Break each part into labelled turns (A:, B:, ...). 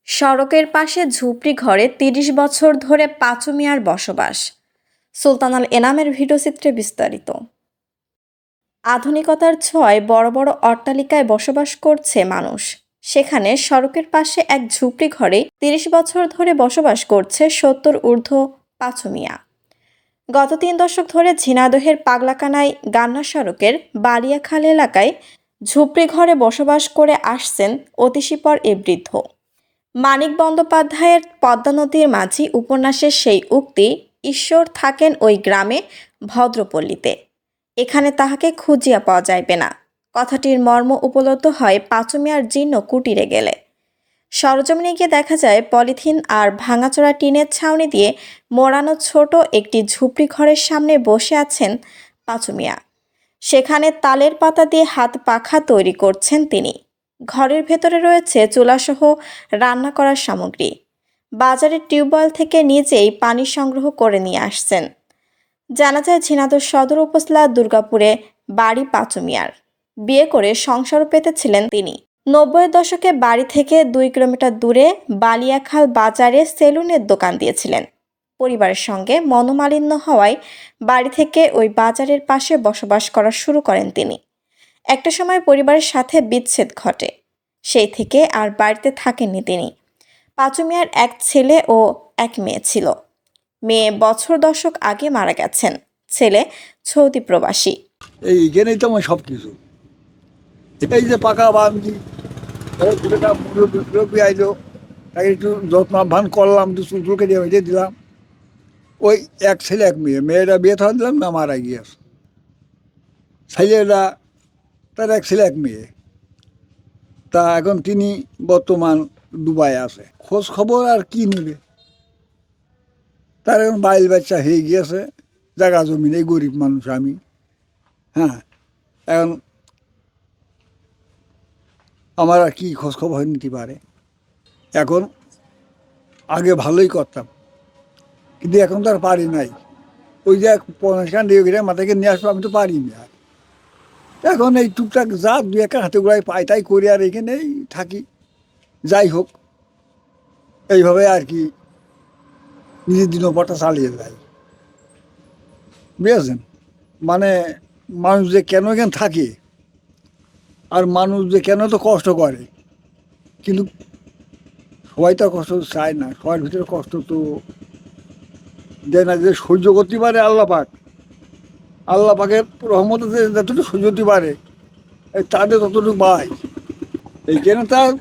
A: সড়কের পাশে ঝুপড়ি ঘরে ৩০ বছর ধরে পাঁচু মিয়ার বসবাস। সুলতান আল এনামের ভিডিওচিত্রে বিস্তারিত। আধুনিকতার ছোঁয়ায় বড় বড় অট্টালিকায় বসবাস করছে মানুষ। সেখানে সড়কের পাশে এক ঝুপড়ি ঘরে ৩০ বছর ধরে বসবাস করছে ৭০ ঊর্ধ্ব পাঁচু মিয়া। গত ৩ দশক ধরে ঝিনাইদহের পাগলাকানাই গান্না সড়কের বালিয়াখাল এলাকায় ঝুপড়ি ঘরে বসবাস করে আসছেন অতিশীপর এ বৃদ্ধ। মানিক বন্দ্যোপাধ্যায়ের পদ্মা নদীর মাঝি উপন্যাসের সেই উক্তি, ঈশ্বর থাকেন ওই গ্রামে ভদ্রপল্লীতে, এখানে তাহাকে খুঁজিয়া পাওয়া যাইবে না, কথাটির মর্ম উপলব্ধ হয় পাঁচু মিয়ার জীর্ণ কুটিরে গেলে। সরজমিনে গিয়ে দেখা যায় পলিথিন আর ভাঙাচোরা টিনের ছাউনি দিয়ে মোড়ানো ছোট একটি ঝুপড়ি ঘরের সামনে বসে আছেন পাঁচু মিয়া। সেখানে তালের পাতা দিয়ে হাত পাখা তৈরি করছেন তিনি। ঘরের ভেতরে রয়েছে চুলাসহ রান্না করার সামগ্রী। বাজারের টিউবওয়েল থেকে নিজেই পানি সংগ্রহ করে নিয়ে আসছেন। জানা যায় ঝিনাইদহ সদর উপজেলা দুর্গাপুরে বাড়ি পাঁচু মিয়ার। বিয়ে করে সংসারও পেতেছিলেন তিনি। ৯০-এর দশকে বাড়ি থেকে ২ কিলোমিটার দূরে বালিয়াখাল বাজারে সেলুনের দোকান দিয়েছিলেন। পরিবারের সঙ্গে মনোমালিন্য হওয়ায় বাড়ি থেকে ওই বাজারের পাশে বসবাস করা শুরু করেন তিনি। একটা সময় পরিবারের সাথে বিচ্ছেদ ঘটে। সেই থেকে আর বাড়িতে থাকেননি তিনি। পাঁচু মিয়ার এক ছেলে ও এক মেয়ে ছিল। মেয়ে বছর 10 আগে মারা গেছেন, ছেলে সৌদি প্রবাসী।
B: এইখানেই তো আমার সব কিছু। এই যে পাকা বান্ধি মুরব্বী আইলো, তাকে একটু যত্ন আহ্বান করলাম, একটু চুল কেটে হইতে দিলাম। ওই এক ছেলে এক মেয়ে, মেয়েরা বিয়ে থাকা দিলাম না, মারা গিয়েছে। ছেলেরা তার এক ছেলে এক মেয়ে, তা এখন তিনি বর্তমান দুবাই আছে। খোঁজ খবর আর কি নেবে, তার এখন বাইল বাচ্চা হয়ে গিয়েছে, জায়গা জমি নেই, গরিব মানুষ আমি। হ্যাঁ, এখন আমার আর কি খোঁজ খবর নিতে পারে। এখন আগে ভালোই করতাম, কিন্তু এখন তো আর পারি নাই। ওই যে 50 মাথাকে নিয়ে আসবো, আমি তো পারিনি আর। এখন এই টুকটাক যা 2-1 হাতে গোড়ায় পাই তাই করি, আর এখানেই থাকি। যাই হোক, এইভাবে আর কি নিজের দিনপটা চালিয়ে যায়, বুঝেছেন? মানে মানুষ যে কেন এখানে থাকে, আর মানুষ যে কেন তো কষ্ট করে, কিন্তু সবাই তো কষ্ট চায় না। সবার ভিতরে কষ্ট তো দেয় না, যে সহ্য করতে পারে আল্লাহ পাক। আল্লাহ পাকের রহমতে যতটুকু সহ্য করতে পারে তাদের ততটুকু পাই। এইখানে তার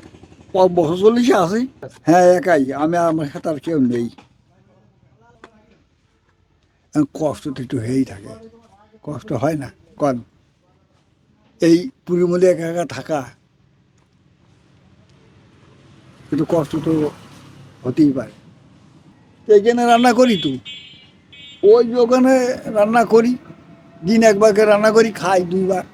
B: বছর 40 আছি। হ্যাঁ, একাই আমি, আমার সাথে আর কেউ নেই। কষ্ট তো একটু হয়েই থাকে, কষ্ট হয় না কন? এই পুরীর মধ্যে একা একা থাকা একটু কষ্ট তো হতেই পারে। এইখানে রান্না করি তো, ওই ওখানে রান্না করি, দিন একবারকে রান্না করি, খাই 2 বার।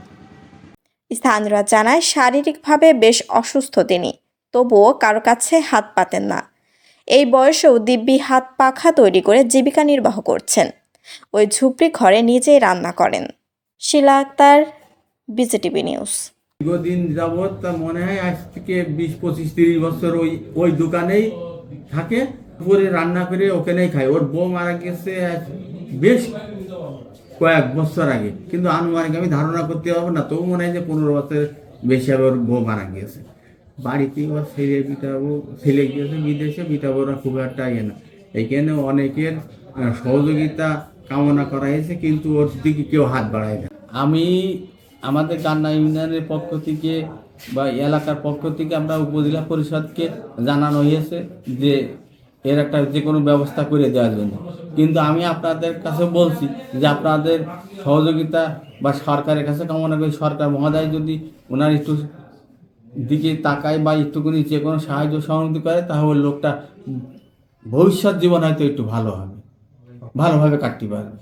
A: স্থানীয়রা জানায় শারীরিকভাবে বেশ অসুস্থ তিনি, তবুও কারো কাছে হাত পাতেন না। এই বয়সেও দিব্যি হাত পাখা তৈরি করে জীবিকা নির্বাহ করছেন। ওই ঝুপড়ি ঘরে নিজেই রান্না করেন। শিলা আক্তার, বিজেটিভি নিউজ।
C: দীর্ঘদিন যাবৎ তা মনে হয় আজ থেকে 20-25-30 বছর ওই ওই দোকানেই থাকে, করে রান্না করে ওখানেই খায়। ওর বউ মারা গেছে বেশ কয়েক বছর আগে, কিন্তু আনুমানিক আমি ধারণা করতে পারবো না, তবু মনে হয় যে 15 বছর বেশি হবে ওর বউ মারা গিয়েছে। বাড়িতে ওর ছেলে পিটাবো, ছেলে গিয়েছে বিদেশে, পিটাবোরা খুব একটা ইয়ে না। এইখানে অনেকের সহযোগিতা কামনা করা হয়েছে, কিন্তু ওর দিকে কেউ হাত বাড়ায় না। আমি আমাদের কান্না ইউনিয়নের পক্ষ থেকে বা এলাকার পক্ষ থেকে আমরা উপজেলা পরিষদকে জানানো হয়েছে যে এর একটা যে কোনো ব্যবস্থা করে দেওয়ার জন্য। কিন্তু আমি আপনাদের কাছে বলছি যে আপনাদের সহযোগিতা বা সরকারের কাছে কামনা করি, সরকার মহোদয় যদি ওনার একটু দিকে তাকায় বা একটুখানি যে কোনো সাহায্য সহযোগিতা করে, তাহলে লোকটা ভবিষ্যৎ জীবন হয়তো একটু ভালো হবে, ভালোভাবে কাটতে পারবে।